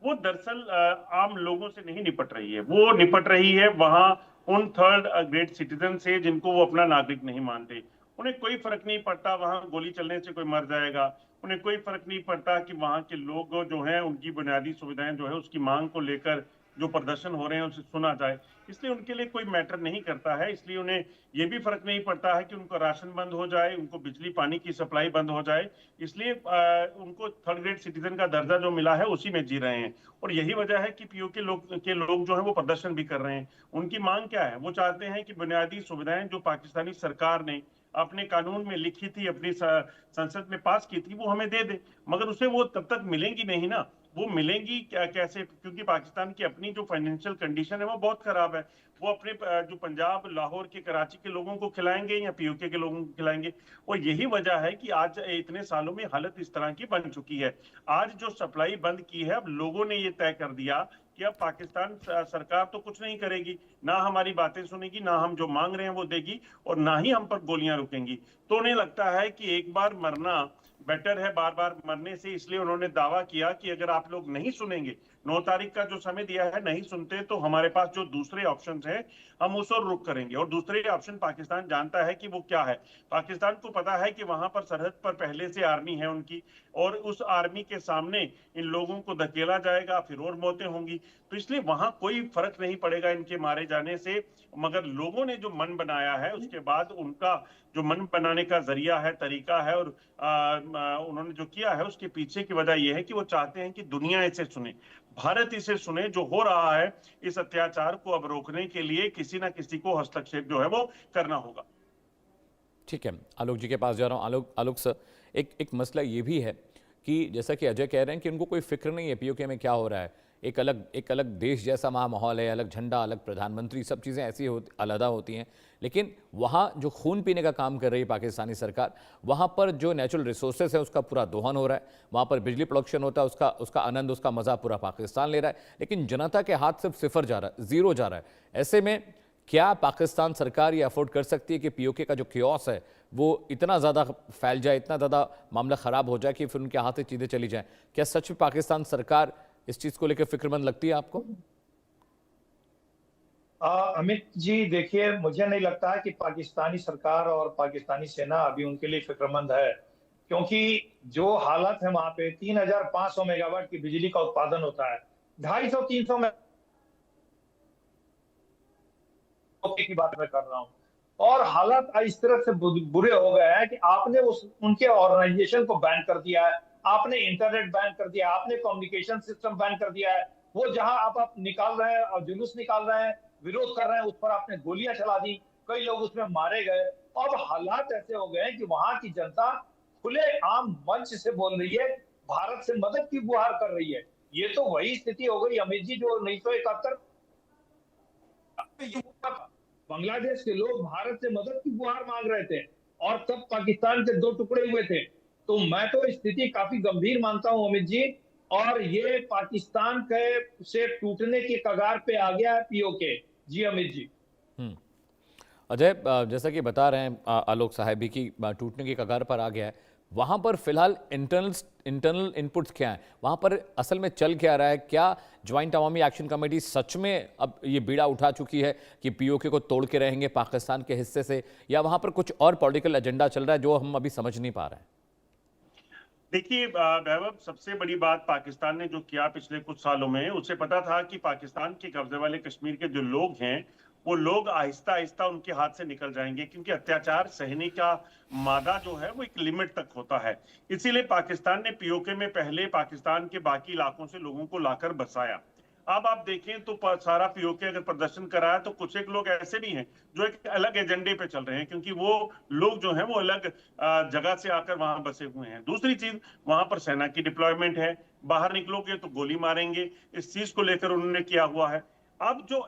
वो दरअसल आम लोगों से नहीं निपट रही है। वो निपट रही है वहां उन थर्ड ग्रेड सिटीजन से जिनको वो अपना नागरिक नहीं मानते। उन्हें कोई फर्क नहीं पड़ता वहां गोली चलने से कोई मर जाएगा। उन्हें कोई फर्क नहीं पड़ता कि वहां के लोग जो हैं उनकी बुनियादी सुविधाएं जो है उसकी मांग को लेकर जो प्रदर्शन हो रहे हैं उसे सुना जाए। इसलिए उनके लिए कोई मैटर नहीं करता है। इसलिए उन्हें ये भी फर्क नहीं पड़ता है कि उनका राशन बंद हो जाए, उनको बिजली पानी की सप्लाई बंद हो जाए। इसलिए उनको थर्ड ग्रेड सिटीजन का दर्जा जो मिला है उसी में जी रहे हैं। और यही वजह है कि पीओके लोग जो है वो प्रदर्शन भी कर रहे हैं। उनकी मांग क्या है? वो चाहते हैं कि बुनियादी सुविधाएं जो पाकिस्तानी सरकार ने अपने कानून में लिखी थी, अपनी संसद में पास की थी, वो हमें दे दे। मगर उसे वो तब तक मिलेंगी नहीं ना। वो मिलेंगी क्या, कैसे? क्योंकि पाकिस्तान की अपनी जो फाइनेंशियल कंडीशन है वो बहुत खराब है। वो अपने जो पंजाब, लाहौर के, कराची के लोगों को खिलाएंगे या पीओके के लोगों को खिलाएंगे? और यही वजह है कि आज इतने सालों में हालत इस तरह की बन चुकी है। आज जो सप्लाई बंद की है, अब लोगों ने ये तय कर दिया कि अब पाकिस्तान सरकार तो कुछ नहीं करेगी, ना हमारी बातें सुनेगी, ना हम जो मांग रहे हैं वो देगी, और ना ही हम पर गोलियां रुकेंगी। तो उन्हें लगता है कि एक बार मरना बेटर है बार बार मरने से। इसलिए उन्होंने दावा किया कि अगर आप लोग नहीं सुनेंगे, 9 तारीख का जो समय दिया है, नहीं सुनते, तो हमारे पास जो दूसरे ऑप्शन है हम उस और रुख करेंगे। और दूसरे ऑप्शन पाकिस्तान जानता है कि वो क्या है। पाकिस्तान को पता है कि वहां पर सरहद पर पहले से आर्मी है उनकी, और उस आर्मी के सामने इन लोगों को धकेला जाएगा, फिर और मौतें होंगी। तो इसलिए वहां कोई फर्क नहीं पड़ेगा इनके मारे जाने से। मगर लोगों ने जो मन बनाया है, उसके बाद उनका जो मन बनाने का जरिया है, तरीका है, और उन्होंने जो किया है उसके पीछे की वजह यह है कि वो चाहते हैं कि दुनिया इसे सुने, भारत इसे सुने। जो हो रहा है इस अत्याचार को अब रोकने के लिए किसी ना किसी को हस्तक्षेप जो है वो करना होगा। ठीक है, आलोक जी के पास जा रहा हूँ। आलोक आलोक सर, एक मसला ये भी है कि जैसा कि अजय कह रहे हैं कि उनको कोई फिक्र नहीं है पीओके में क्या हो रहा है। एक अलग देश जैसा वहाँ माहौल है, अलग झंडा, अलग प्रधानमंत्री, सब चीज़ें ऐसी अलहदा होती हैं। लेकिन वहाँ जो खून पीने का काम कर रही है पाकिस्तानी सरकार, वहाँ पर जो नेचुरल रिसोर्सेज है उसका पूरा दोहन हो रहा है। वहाँ पर बिजली प्रोडक्शन होता है, उसका आनंद, उसका मज़ा पूरा पाकिस्तान ले रहा है। लेकिन जनता के हाथ सिर्फ सिफर जा रहा है, ज़ीरो जा रहा है। ऐसे में क्या पाकिस्तान सरकार ये अफोर्ड कर सकती है कि पीओके का जो क्योस है वो इतना ज़्यादा फैल जाए, इतना ज़्यादा मामला ख़राब हो जाए कि फिर उनके हाथ से चीज़ें चली जाएं? क्या सच में पाकिस्तान सरकार इस चीज़ को लेकर फिक्रमंद लगती है आपको? अमित जी, देखिए, मुझे नहीं लगता है कि पाकिस्तानी सरकार और पाकिस्तानी सेना अभी उनके लिए फिक्रमंद है। क्योंकि जो हालत है वहां पे, 3500 मेगावाट की बिजली का उत्पादन होता है, 250-300 की बात मैं कर रहा हूँ। और हालात इस तरह से बुरे हो गए हैं कि आपने उनके ऑर्गेनाइजेशन को बैन कर दिया है, आपने इंटरनेट बैन कर दिया है, आपने कम्युनिकेशन सिस्टम बैन कर दिया है। वो जहां आप निकाल रहे हैं और जुलूस निकाल रहे हैं, विरोध कर रहे हैं, उस पर आपने गोलियां चला दी, कई लोग उसमें मारे गए। अब हालात ऐसे हो गए हैं कि वहां की जनता खुले आम मंच से बोल रही है, भारत से मदद की गुहार कर रही है। ये तो वही स्थिति हो गई अमित जी जो 1971 बांग्लादेश के लोग भारत से मदद की गुहार मांग रहे थे, और तब पाकिस्तान के 2 टुकड़े हुए थे। तो मैं तो स्थिति काफी गंभीर मानता हूं अमित जी। और ये पाकिस्तान के से टूटने की कगार पे आ गया है पीओके। जी अमित जी। अजय, जैसा कि बता रहे हैं आलोक साहब भी कि टूटने की कगार पर आ गया है, वहाँ पर फिलहाल इंटरनल इनपुट्स क्या हैं? वहाँ पर असल में चल क्या रहा है? क्या ज्वाइंट अवामी एक्शन कमेटी सच में अब ये बीड़ा उठा चुकी है कि पीओके को तोड़ के रहेंगे पाकिस्तान के हिस्से से, या वहाँ पर कुछ और पॉलिटिकल एजेंडा चल रहा है जो हम अभी समझ नहीं पा रहे हैं? देखिए वैभव, सबसे बड़ी बात पाकिस्तान ने जो किया पिछले कुछ सालों में, उसे पता था कि पाकिस्तान के कब्जे वाले कश्मीर के जो लोग हैं वो लोग आहिस्ता आहिस्ता उनके हाथ से निकल जाएंगे, क्योंकि अत्याचार सहने का मादा जो है वो एक लिमिट तक होता है। इसीलिए पाकिस्तान ने पीओके में पहले पाकिस्तान के बाकी इलाकों से लोगों को लाकर बसाया। अब आप देखें तो सारा पीओके अगर प्रदर्शन कराया तो कुछ एक लोग ऐसे भी हैं जो एक अलग एजेंडे पे चल रहे हैं, क्योंकि वो लोग जो हैं वो अलग जगह से आकर वहां बसे हुए हैं। दूसरी चीज, वहां पर सेना की डिप्लॉयमेंट है, बाहर निकलोगे तो गोली मारेंगे, इस चीज को लेकर उन्होंने किया हुआ है। अब जो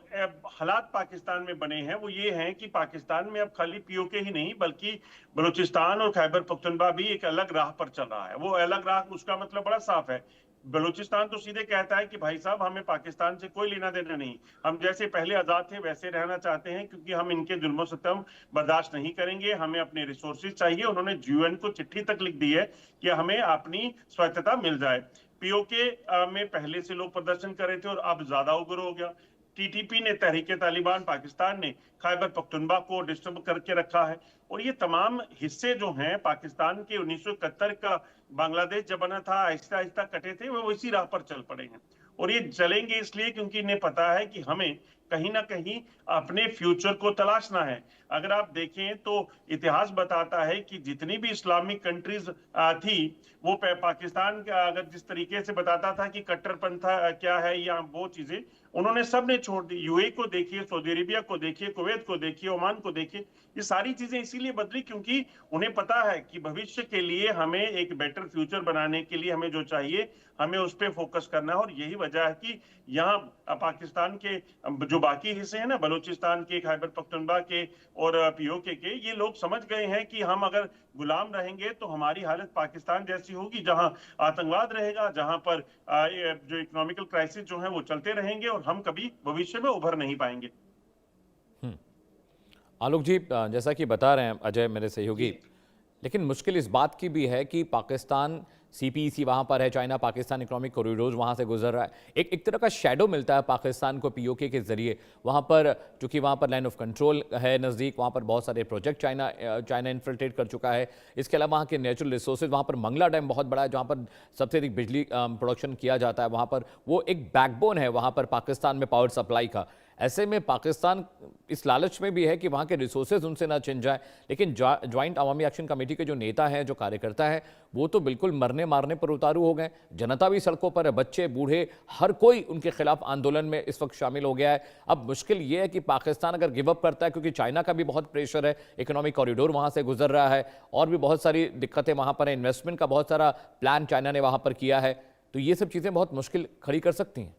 हालात पाकिस्तान में बने हैं वो ये हैं कि पाकिस्तान में अब खाली पीओके ही नहीं बल्कि बलूचिस्तान और खैबर पख्तूनख्वा भी एक अलग राह पर चल रहा है। वो अलग राह, उसका मतलब बड़ा साफ है। बलूचिस्तान तो सीधे कहता है कि भाई साहब, हमें पाकिस्तान से कोई लेना देना नहीं, हम जैसे पहले आजाद थे वैसे रहना चाहते हैं, क्योंकि हम इनके जुल्म सितम बर्दाश्त नहीं करेंगे, हमें अपने रिसोर्सेज चाहिए। उन्होंने यूएन को चिट्ठी तक लिख दी है कि हमें अपनी स्वायत्तता मिल जाए। पीओके में पहले से लोग प्रदर्शन कर रहे थे और अब ज्यादा उग्र हो गया। टीटीपी ने, तहरीक तालिबान पाकिस्तान ने खैबर पख्तूनख्वा को डिस्टर्ब करके रखा है। और ये तमाम हिस्से जो हैं पाकिस्तान के 1971 का बांग्लादेश जब बना था, आहिस्ता आहिस्ता कटे थे, वो इसी राह पर चल पड़े हैं। और ये चलेंगे इसलिए क्योंकि इन्हें पता है कि हमें कहीं ना कहीं अपने फ्यूचर को तलाशना है। अगर आप देखें तो इतिहास बताता है कि जितनी भी इस्लामिक कंट्रीज थी, वो पाकिस्तान का अगर जिस तरीके से बताता था कि कट्टरपंथा क्या है या वो चीजें, उन्होंने सब ने छोड़ दी। यूएई को देखिए, सऊदी अरेबिया को देखिए, कुवैत को देखिए, ओमान को देखिए, ये सारी चीजें इसीलिए बदली क्योंकि उन्हें पता है कि भविष्य के लिए हमें एक बेटर फ्यूचर बनाने के लिए हमें जो चाहिए, हमें उस पर फोकस करना है। और यही वजह है कि यहाँ पाकिस्तान के जो बाकी हिस्से हैं ना, बलूचिस्तान के, खैबर पख्तूनख्वा के और पीओके के, ये लोग समझ गए हैं कि हम अगर गुलाम रहेंगे तो हमारी हालत पाकिस्तान जैसी होगी, जहां आतंकवाद रहेगा, जहां पर जो इकोनॉमिकल क्राइसिस जो है वो चलते रहेंगे और हम कभी भविष्य में उभर नहीं पाएंगे। आलोक जी, जैसा कि बता रहे हैं अजय मेरे सहयोगी, लेकिन मुश्किल इस बात की भी है कि पाकिस्तान सीपीईसी वहाँ पर है, चाइना पाकिस्तान इकोनॉमिक कॉरिडोर वहाँ से गुजर रहा है, एक तरह का शैडो मिलता है पाकिस्तान को पीओके के जरिए। वहाँ पर चूंकि वहाँ पर लाइन ऑफ कंट्रोल है नज़दीक, वहाँ पर बहुत सारे प्रोजेक्ट चाइना इन्फिल्ट्रेट कर चुका है। इसके अलावा वहाँ के नेचुरल रिसोर्सेज, वहाँ पर मंगला डैम बहुत बड़ा है जहाँ पर सबसे अधिक बिजली प्रोडक्शन किया जाता है, वहाँ पर वो एक बैकबोन है वहाँ पर पाकिस्तान में पावर सप्लाई का। ऐसे में पाकिस्तान इस लालच में भी है कि वहाँ के रिसोर्सेज उनसे ना छिन जाए, लेकिन ज्वाइंट अवामी एक्शन कमेटी के जो नेता हैं, जो कार्यकर्ता हैं, वो तो बिल्कुल मरने मारने पर उतारू हो गए। जनता भी सड़कों पर है, बच्चे बूढ़े हर कोई उनके खिलाफ आंदोलन में इस वक्त शामिल हो गया है। अब मुश्किल ये है कि पाकिस्तान अगर गिव अप करता है, क्योंकि चाइना का भी बहुत प्रेशर है, इकोनॉमिक कॉरिडोर वहाँ से गुजर रहा है और भी बहुत सारी दिक्कतें वहाँ पर है, इन्वेस्टमेंट का बहुत सारा प्लान चाइना ने वहाँ पर किया है, तो ये सब चीज़ें बहुत मुश्किल खड़ी कर सकती हैं।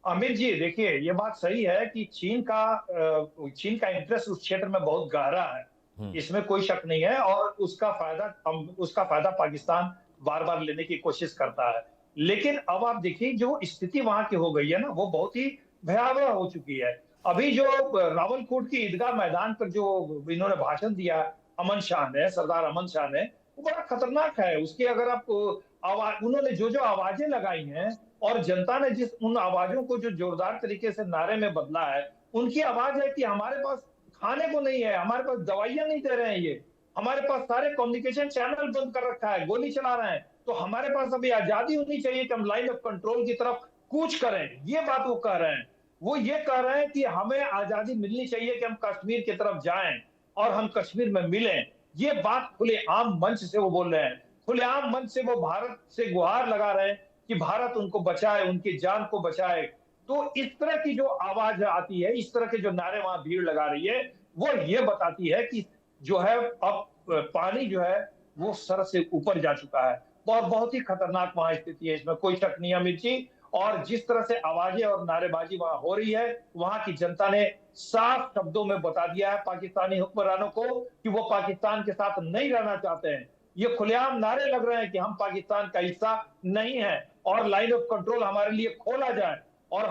अमित जी, देखिए ये बात सही है कि चीन का इंटरेस्ट उस क्षेत्र में बहुत गहरा है, इसमें कोई शक नहीं है। और उसका फायदा पाकिस्तान बार बार लेने की कोशिश करता है। लेकिन अब आप देखिए जो स्थिति वहां की हो गई है ना, वो बहुत ही भयावह हो चुकी है। अभी जो रावलकोट की ईदगाह मैदान पर जो इन्होंने भाषण दिया सरदार अमन शाह ने, वो बड़ा खतरनाक है। उसकी अगर आप उन्होंने जो जो आवाजें लगाई हैं और जनता ने जिस उन आवाजों को जो जोरदार तरीके से नारे में बदला है, उनकी आवाज है कि हमारे पास खाने को नहीं है, हमारे पास दवाइयां नहीं दे रहे हैं, ये हमारे पास सारे कम्युनिकेशन चैनल बंद कर रखा है, गोली चला रहे हैं, तो हमारे पास अभी आजादी होनी चाहिए कि हम लाइन ऑफ कंट्रोल की तरफ कूच करें। ये बात वो कह रहे हैं। वो ये कह रहे हैं कि हमें आजादी मिलनी चाहिए कि हम कश्मीर की तरफ जाएं और हम कश्मीर में मिलें। ये बात खुलेआम मंच से वो बोल रहे हैं। खुलेआम मंच से वो भारत से गुहार लगा रहे हैं कि भारत उनको बचाए, उनकी जान को बचाए। तो इस तरह की जो आवाज आती है, इस तरह के जो नारे वहां भीड़ लगा रही है, वो ये बताती है कि जो है अब पानी जो है वो सर से ऊपर जा चुका है और बहुत ही खतरनाक वहां स्थिति है, इसमें कोई शक नहीं है अमित जी। और जिस तरह से आवाजें और नारेबाजी वहां हो रही है, वहां की जनता ने साफ शब्दों में बता दिया है पाकिस्तानी हुक्मरानों को कि वो पाकिस्तान के साथ नहीं रहना चाहते हैं। ये खुलेआम नारे लग रहे हैं कि हम पाकिस्तान का हिस्सा नहीं है और लाइन ऑफ कंट्रोल हमारे लिए खोला जाए।